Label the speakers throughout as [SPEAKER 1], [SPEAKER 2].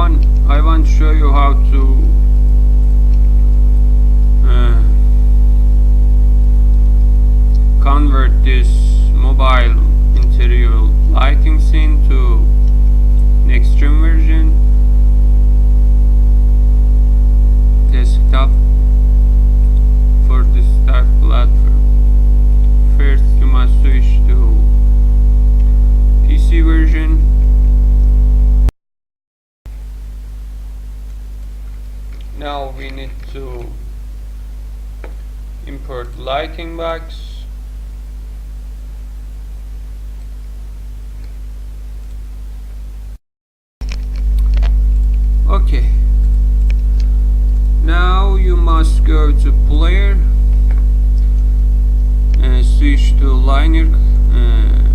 [SPEAKER 1] everyone, I want to show you how to convert this mobile interior lighting scene to an extreme version desktop for this type platform. First you must switch to PC version. Now we need to import lighting box. Okay, now you must go to player and switch to linear,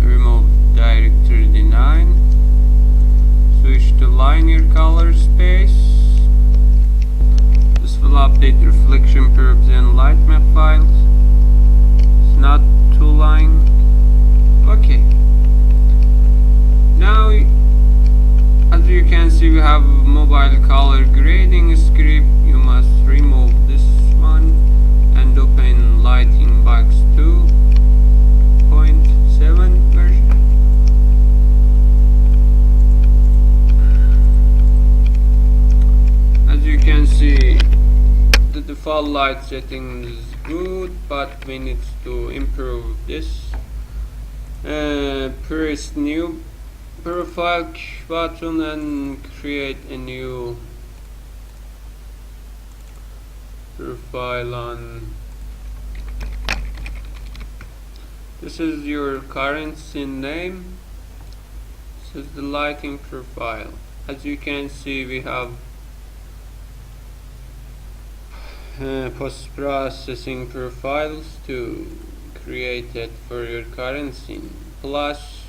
[SPEAKER 1] remove directory deny, switch to linear color space. This will update reflection probes and light map files. It's not two line. Okay, now as you can see, we have mobile color grading script. You must remove this one and open Lighting Box 2.7 version. As you can see, the default light setting is good, but we need to improve this. Press new profile button and create a new profile on. This is your current scene name. This is the lighting profile. As you can see, we have post-processing profiles to create it for your current scene, plus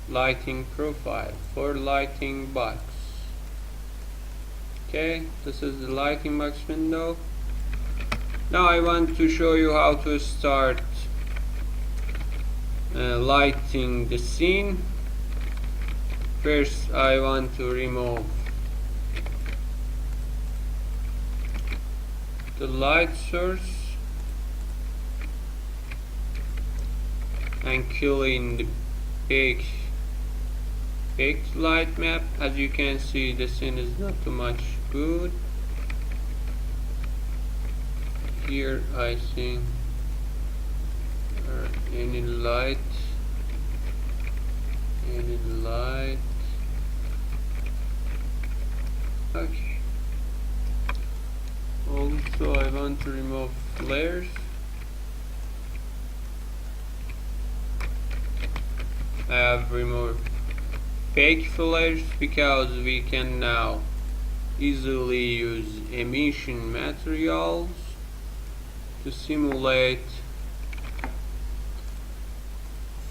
[SPEAKER 1] lighting profile for lighting box. Okay, this is the lighting box window. Now I want to show you how to start lighting the scene. First I want to remove the light source and kill in the baked light map. As you can see, the scene is not too much good. Here I think any light. Okay. Also I want to remove flares. I have removed fake flares because we can now easily use emission materials to simulate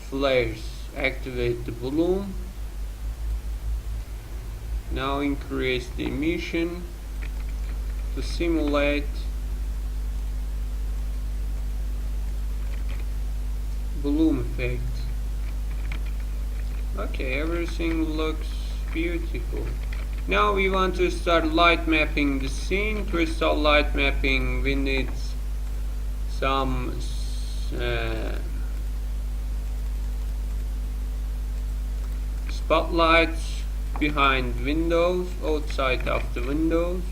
[SPEAKER 1] flares. Activate the bloom. Now increase the emission to simulate bloom effect. Okay, everything looks beautiful. Now we want to start light mapping the scene. To start light mapping, we need some spotlights behind windows, outside of the windows.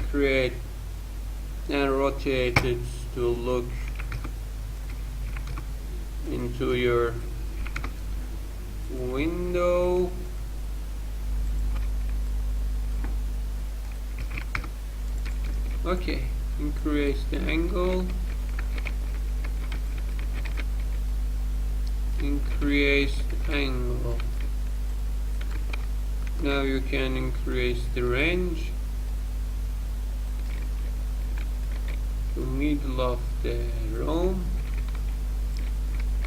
[SPEAKER 1] Create and rotate it to look into your window. Okay, increase the angle, now you can increase the range to middle of the room.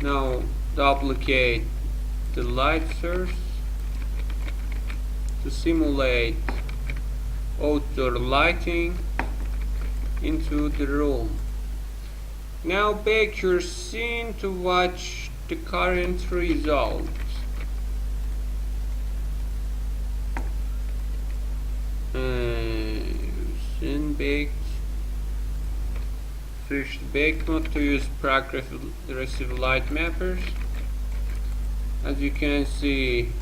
[SPEAKER 1] Now duplicate the light source to simulate outdoor lighting into the room. Now bake your scene to watch the current results. baked. Switch to baked mode to use progressive light mappers. As you can see,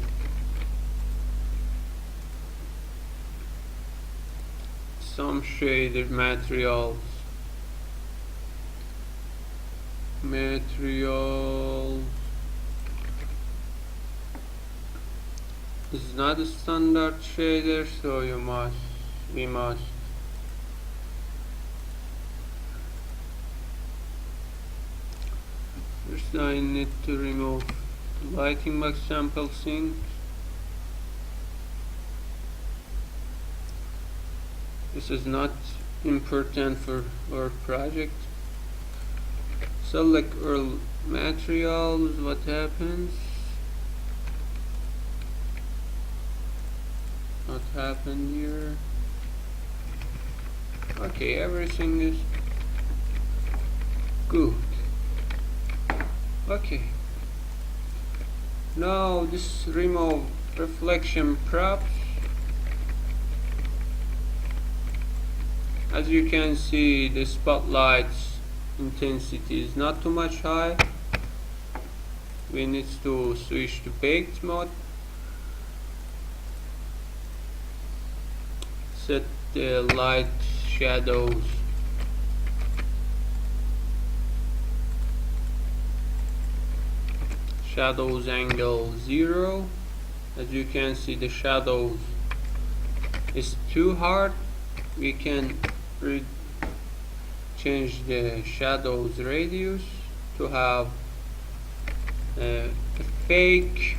[SPEAKER 1] some shaded materials is not a standard shader, so we must first I need to remove the lighting box sample sync. This is not important for our project. Select all materials. What happens? What happened here? Okay, everything is good. Okay. Now this remove reflection props. As you can see, the spotlight's intensity is not too much high. We need to switch to baked mode. Set the light shadows angle 0. As you can see, the shadows is too hard. We can change the shadows radius to have fake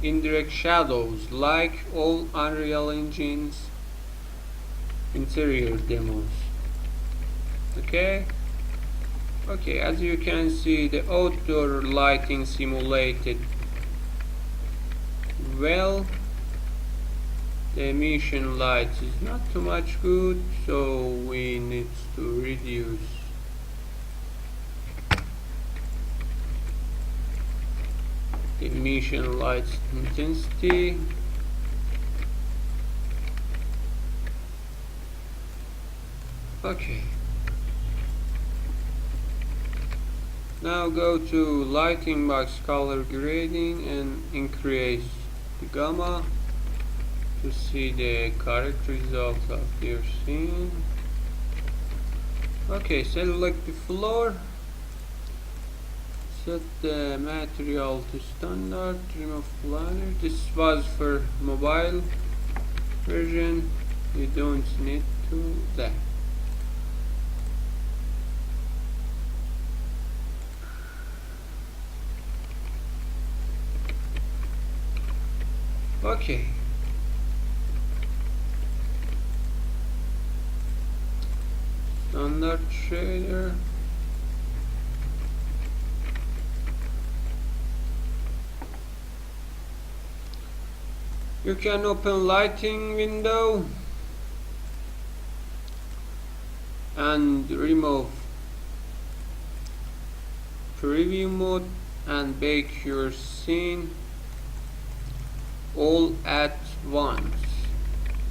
[SPEAKER 1] indirect shadows like all Unreal Engine's interior demos. Okay, as you can see, the outdoor lighting simulated well. The emission light is not too much good, so we need to reduce the emission light intensity. Okay. Now go to lighting box color grading and increase the gamma to see the correct result of your scene. Okay, select the floor, set the material to standard, remove planner. This was for mobile version, you don't need to that. Okay. Standard shader. You can open lighting window and remove preview mode and bake your scene all at once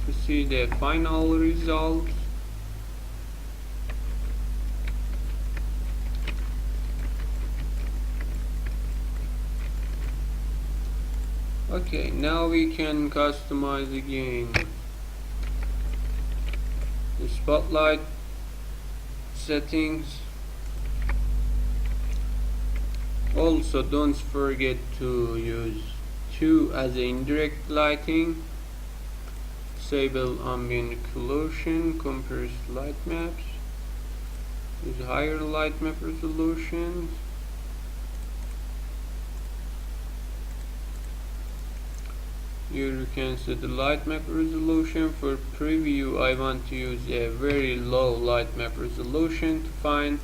[SPEAKER 1] to see the final result. Okay, now we can customize again the spotlight settings. Also, don't forget to use 2 as a indirect lighting. Disable ambient occlusion, compress light maps, use higher light map resolutions. Here you can set the light map resolution. For preview, I want to use a very low light map resolution to find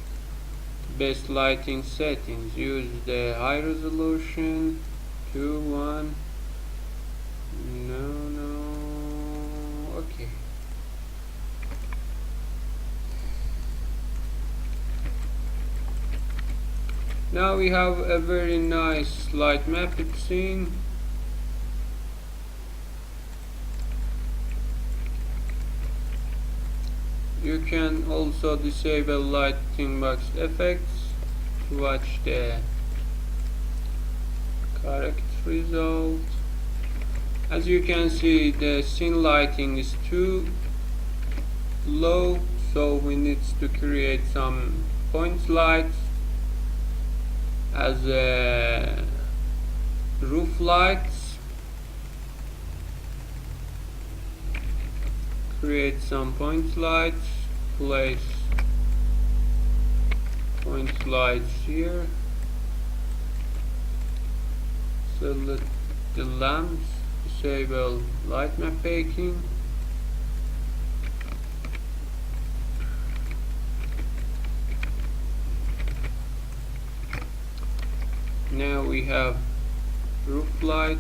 [SPEAKER 1] the best lighting settings. Use the high resolution 2.1. No. Okay. Now we have a very nice light mapped scene. You can also disable lighting box effects to watch the correct result. As you can see, the scene lighting is too low, so we need to create some point lights as roof lights. Create some point lights, place point lights here, select the lamps, disable light map baking. Now we have roof lights.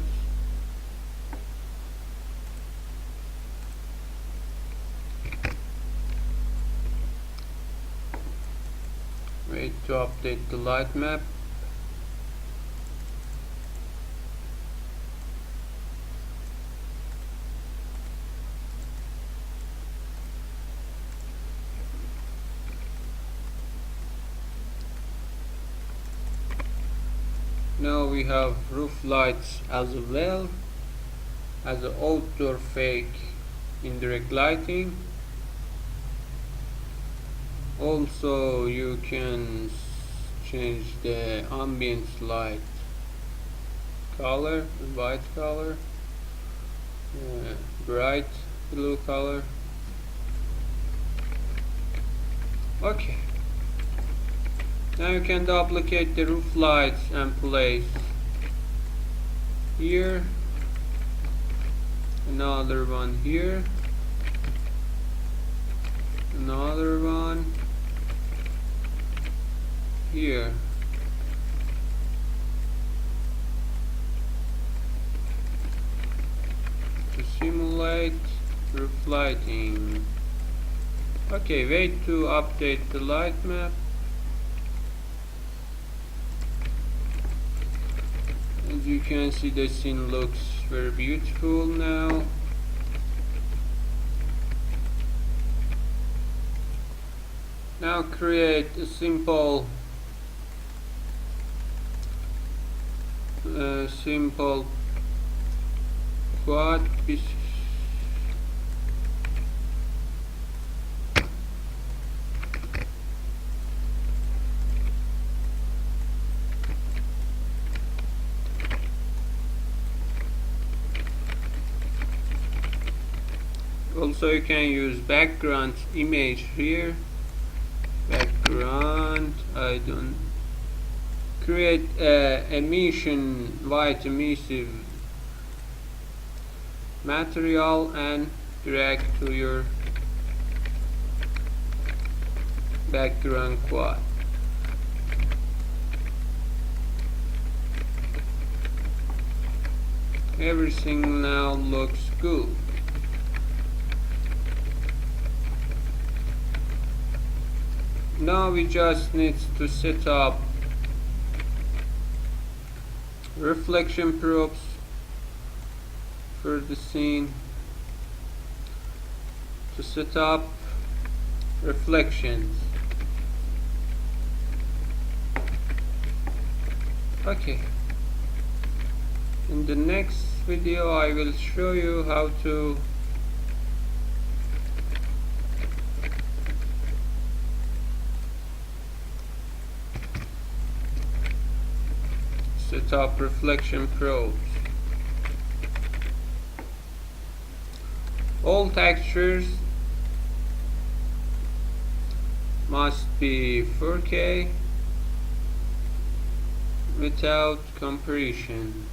[SPEAKER 1] Wait to update the light map. Now we have roof lights as well as an outdoor fake indirect lighting. Also you can change the ambient light color, white color, bright blue color. Okay. Now you can duplicate the roof lights and place here, another one here, another one here. To simulate roof lighting. Okay, wait to update the light map. As you can see, the scene looks very beautiful now. Now create a simple quad piece. Also you can use background image here. Background, I don't create emission, white emissive material and drag to your background quad. Everything now looks good. Now we just need to set up reflection probes for the scene. To set up reflections. Okay. In the next video I will show you how to set up reflection probes. All textures must be 4K without compression.